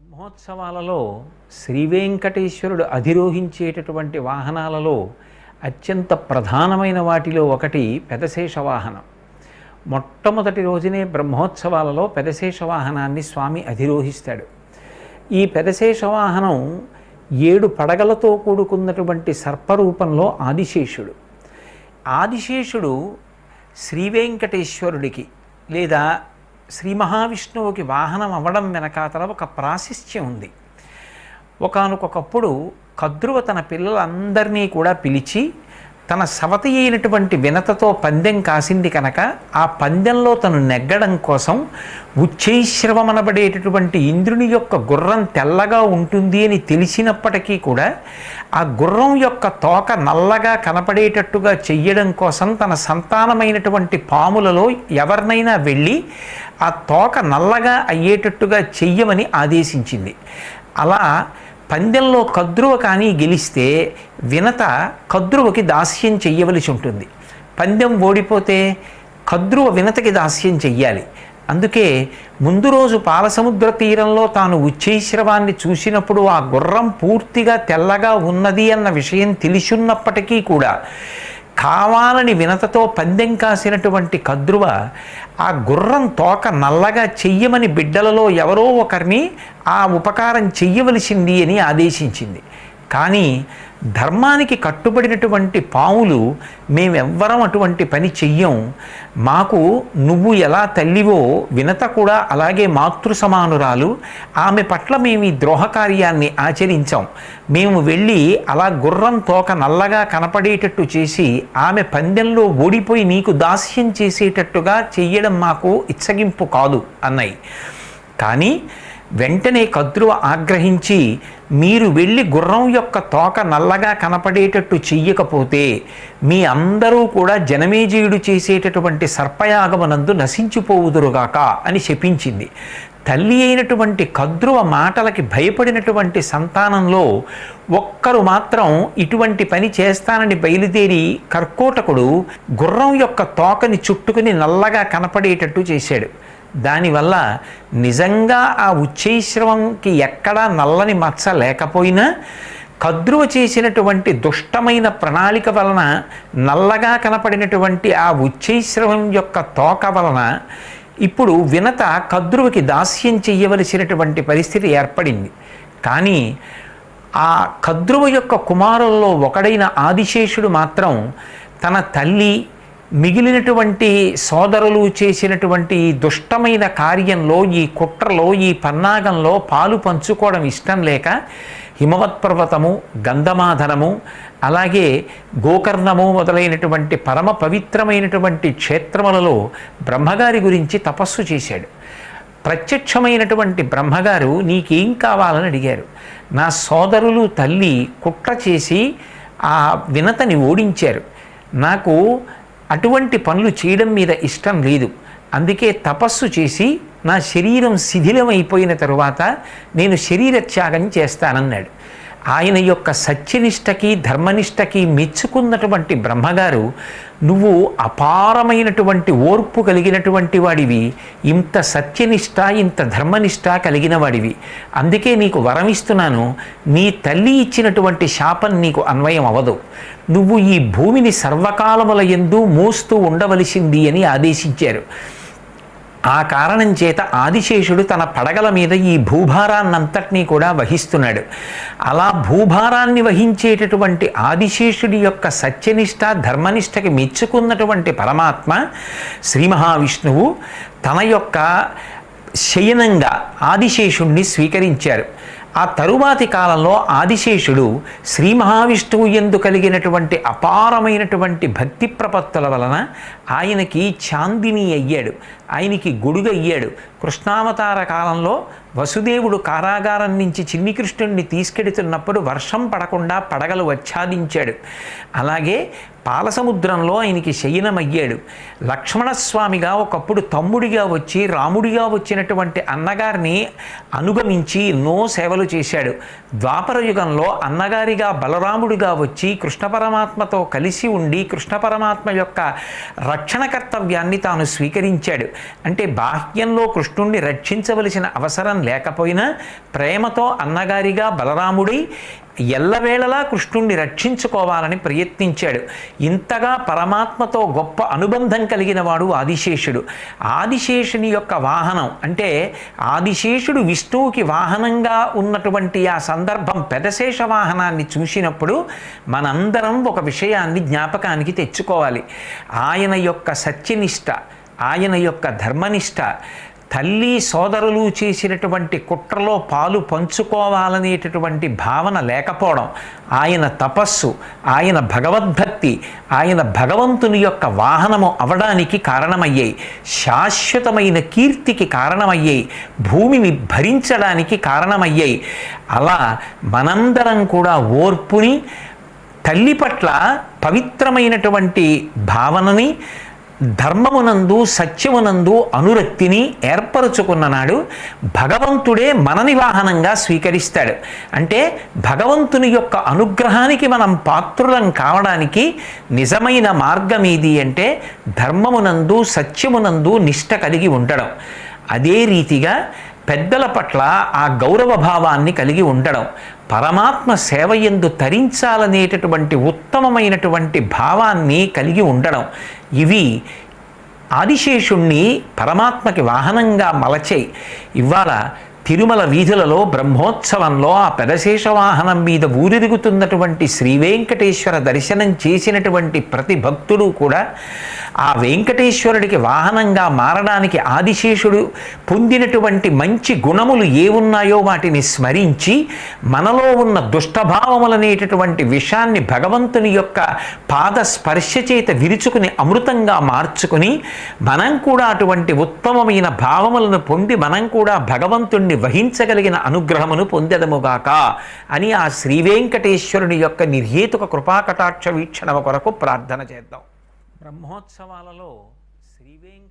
బ్రహ్మోత్సవాలలో శ్రీవేంకటేశ్వరుడు అధిరోహించేటటువంటి వాహనాలలో అత్యంత ప్రధానమైన వాటిలో ఒకటి పెదశేష వాహనం. మొట్టమొదటి రోజునే బ్రహ్మోత్సవాలలో పెదశేష వాహనాన్ని స్వామి అధిరోహిస్తాడు. ఈ పెదశేష వాహనం 7 పడగలతో కూడుకున్నటువంటి సర్పరూపంలో ఆదిశేషుడు. ఆదిశేషుడు శ్రీవేంకటేశ్వరుడికి లేదా శ్రీ మహావిష్ణువుకి వాహనం అవ్వడం వెనకాతల ఒక ప్రాశస్త్యం ఉంది. ఒకానొకప్పుడు కద్రువ తన పిల్లలందరినీ కూడా పిలిచి తన సవతి అయినటువంటి వినతతో పందెం కాసింది కనుక ఆ పందెంలో తను నెగ్గడం కోసం ఉచ్చైశ్రవమనబడేటటువంటి ఇంద్రుని యొక్క గుర్రం తెల్లగా ఉంటుంది అని తెలిసినప్పటికీ కూడా ఆ గుర్రం యొక్క తోక నల్లగా కనపడేటట్టుగా చెయ్యడం కోసం తన సంతానమైనటువంటి పాములలో ఎవరినైనా వెళ్ళి ఆ తోక నల్లగా అయ్యేటట్టుగా చెయ్యమని ఆదేశించింది. అలా పందెంలో కద్రువ కానీ గెలిస్తే వినత కద్రువకి దాస్యం చెయ్యవలసి ఉంటుంది. పందెం ఓడిపోతే కద్రువ వినతకి దాస్యం చెయ్యాలి. అందుకే ముందు రోజు పాలసముద్ర తీరంలో తాను ఉచ్చైశ్రవాన్ని చూసినప్పుడు ఆ గుర్రం పూర్తిగా తెల్లగా ఉన్నది అన్న విషయం తెలిసున్నప్పటికీ కూడా కావాలని వినతతో పందెం కాసినటువంటి కద్రువ ఆ గుర్రం తోక నల్లగా చెయ్యమని బిడ్డలలో ఎవరో ఒకరిని ఆ ఉపకారం చెయ్యవలసింది అని ఆదేశించింది. కానీ ధర్మానికి కట్టుబడినటువంటి పాములు మేమెవ్వరం అటువంటి పని చెయ్యం, మాకు నువ్వు ఎలా తల్లివో వినత కూడా అలాగే మాతృ సమానురాలు, ఆమె పట్ల మేము ఈ ద్రోహకార్యాన్ని ఆచరించాం, మేము వెళ్ళి అలా గుర్రం తోక నల్లగా కనపడేటట్టు చేసి ఆమె పందెంలో ఓడిపోయి నీకు దాస్యం చేసేటట్టుగా చెయ్యడం మాకు ఇచ్చగింపు కాదు అన్నాయి. కానీ వెంటనే కద్రువ ఆగ్రహించి మీరు వెళ్ళి గుర్రం యొక్క తోక నల్లగా కనపడేటట్టు చెయ్యకపోతే మీ అందరూ కూడా జనమేజయుడు చేసేటటువంటి సర్పయాగమనందు నశించిపోవుదురుగాక అని శపించింది. తల్లి అయినటువంటి కద్రువ మాటలకి భయపడినటువంటి సంతానంలో ఒక్కరు మాత్రం ఇటువంటి పని చేస్తానని బయలుదేరి కర్కోటకుడు గుర్రం యొక్క తోకని చుట్టుకుని నల్లగా కనపడేటట్టు చేశాడు. దానివల్ల నిజంగా ఆ ఉచ్చైశ్రవంకి ఎక్కడా నల్లని మచ్చ లేకపోయినా కద్రువ చేసినటువంటి దుష్టమైన ప్రణాళిక వలన నల్లగా కనపడినటువంటి ఆ ఉచ్చైశ్రవం యొక్క తోక వలన ఇప్పుడు వినత కద్రువకి దాస్యం చెయ్యవలసినటువంటి పరిస్థితి ఏర్పడింది. కానీ ఆ కద్రువ యొక్క కుమారుల్లో ఒకడైన ఆదిశేషుడు మాత్రం తన తల్లి మిగిలినటువంటి సోదరులు చేసినటువంటి దుష్టమైన కార్యంలో, ఈ కుట్రలో, ఈ పన్నాగంలో పాలు పంచుకోవడం ఇష్టం లేక హిమవత్పర్వతము, గంధమాధనము, అలాగే గోకర్ణము మొదలైనటువంటి పరమ పవిత్రమైనటువంటి క్షేత్రములలో బ్రహ్మగారి గురించి తపస్సు చేశాడు. ప్రత్యక్షమైనటువంటి బ్రహ్మగారు నీకేం కావాలని అడిగారు. నా సోదరులు తల్లి కుట్ర చేసి ఆ వినతని ఓడించారు, నాకు అటువంటి పనులు చేయడం మీద ఇష్టం లేదు, అందుకే తపస్సు చేసి నా శరీరం శిథిలమైపోయిన తరువాత నేను శరీర త్యాగం చేస్తానన్నాడు. ఆయన యొక్క సత్యనిష్టకి ధర్మనిష్టకి మెచ్చుకున్నటువంటి బ్రహ్మగారు నువ్వు అపారమైనటువంటి ఓర్పు కలిగినటువంటి వాడివి, ఇంత సత్యనిష్ట ఇంత ధర్మనిష్ట కలిగిన వాడివి, అందుకే నీకు వరం ఇస్తున్నాను, నీ తల్లి ఇచ్చినటువంటి శాపం నీకు అన్వయం అవ్వదు, నువ్వు ఈ భూమిని సర్వకాలముల యందు మోస్తూ ఉండవలసింది అని ఆదేశించారు. ఆ కారణం చేత ఆదిశేషుడు తన పడగల మీద ఈ భూభారాన్నంతటినీ కూడా వహిస్తున్నాడు. అలా భూభారాన్ని వహించేటటువంటి ఆదిశేషుడి యొక్క సత్యనిష్ట ధర్మనిష్టకి మెచ్చుకున్నటువంటి పరమాత్మ శ్రీ మహావిష్ణువు తన యొక్క శయనంగా ఆదిశేషుణ్ణి స్వీకరించారు. ఆ తరువాతి కాలంలో ఆదిశేషుడు శ్రీ మహావిష్ణువు యందు కలిగినటువంటి అపారమైనటువంటి భక్తి ప్రపత్తుల వలన ఆయనకి చాందిని అయ్యాడు, ఆయనకి గొడుగు అయ్యాడు. కృష్ణావతార కాలంలో వసుదేవుడు కారాగారం నుంచి చిన్ని కృష్ణుడిని తీసుకెడుతున్నప్పుడు వర్షం పడకుండా పడగలు ఆచ్ఛాదించాడు. అలాగే పాలసముద్రంలో ఆయనకి శయనమయ్యాడు. లక్ష్మణస్వామిగా ఒకప్పుడు తమ్ముడిగా వచ్చి రాముడిగా వచ్చినటువంటి అన్నగారిని అనుగమించి ఎన్నో సేవలు చేశాడు. ద్వాపర యుగంలో అన్నగారిగా బలరాముడిగా వచ్చి కృష్ణ పరమాత్మతో కలిసి ఉండి కృష్ణ పరమాత్మ యొక్క రక్షణ కర్తవ్యాన్ని తాను స్వీకరించాడు. అంటే బాహ్యంలో కృష్ణుణ్ణి రక్షించవలసిన అవసరం లేకపోయినా ప్రేమతో అన్నగారిగా బలరాముడై ఎల్లవేళలా కృష్ణుణ్ణి రక్షించుకోవాలని ప్రయత్నించాడు. ఇంతగా పరమాత్మతో గొప్ప అనుబంధం కలిగిన వాడు ఆదిశేషుడు. ఆదిశేషుని యొక్క వాహనం అంటే ఆదిశేషుడు విష్ణువుకి వాహనంగా ఉన్నటువంటి ఆ సందర్భం పెదశేష వాహనాన్ని చూసినప్పుడు మనందరం ఒక విషయాన్ని జ్ఞాపకానికి తెచ్చుకోవాలి. ఆయన యొక్క సత్యనిష్ట, ఆయన యొక్క ధర్మనిష్ట, తల్లి సోదరులు చేసినటువంటి కుట్రలో పాలు పంచుకోవాలనేటటువంటి భావన లేకపోవడం, ఆయన తపస్సు, ఆయన భగవద్భక్తి, ఆయన భగవంతుని యొక్క వాహనము అవడానికి కారణమయ్యాయి. శాశ్వతమైన కీర్తికి కారణమయ్యాయి. భూమిని భరించడానికి కారణమయ్యాయి. అలా మనందరం కూడా ఓర్పుని, తల్లి పట్ల పవిత్రమైనటువంటి భావనని, ధర్మమునందు సత్యమునందు అనురక్తిని ఏర్పరచుకున్న నాడు భగవంతుడే మనని వాహనంగా స్వీకరిస్తాడు. అంటే భగవంతుని యొక్క అనుగ్రహానికి మనం పాత్రులం కావడానికి నిజమైన మార్గం ఏది అంటే ధర్మమునందు సత్యమునందు నిష్ట కలిగి ఉండడం. అదే రీతిగా పెద్దల పట్ల ఆ గౌరవ భావాన్ని కలిగి ఉండడం, పరమాత్మ సేవయందు తరించాలనేటటువంటి ఉత్తమమైనటువంటి భావాన్ని కలిగి ఉండడం, ఇవి ఆదిశేషుణ్ణి పరమాత్మకి వాహనంగా మలచాయి. ఇవాళ తిరుమల వీధులలో బ్రహ్మోత్సవంలో ఆ పెదశేష వాహనం మీద ఊరిరుగుతున్నటువంటి శ్రీ వెంకటేశ్వర దర్శనం చేసినటువంటి ప్రతి భక్తుడు కూడా ఆ వెంకటేశ్వరుడికి వాహనంగా మారడానికి ఆదిశేషుడు పొందినటువంటి మంచి గుణములు ఏ ఉన్నాయో వాటిని స్మరించి మనలో ఉన్న దుష్టభావములనేటటువంటి విషయాన్ని భగవంతుని యొక్క పాద స్పర్శ చేత విరుచుకుని అమృతంగా మార్చుకుని మనం కూడా అటువంటి ఉత్తమమైన భావములను పొంది మనం కూడా భగవంతుణ్ణి వహించగలిగిన అనుగ్రహమును పొందెదముగాక అని ఆ శ్రీ వెంకటేశ్వరుని యొక్క నిర్హేతుక కృపాకటాక్ష వీక్షణ కొరకు ప్రార్థన చేద్దాం. బ్రహ్మోత్సవాలలో శ్రీ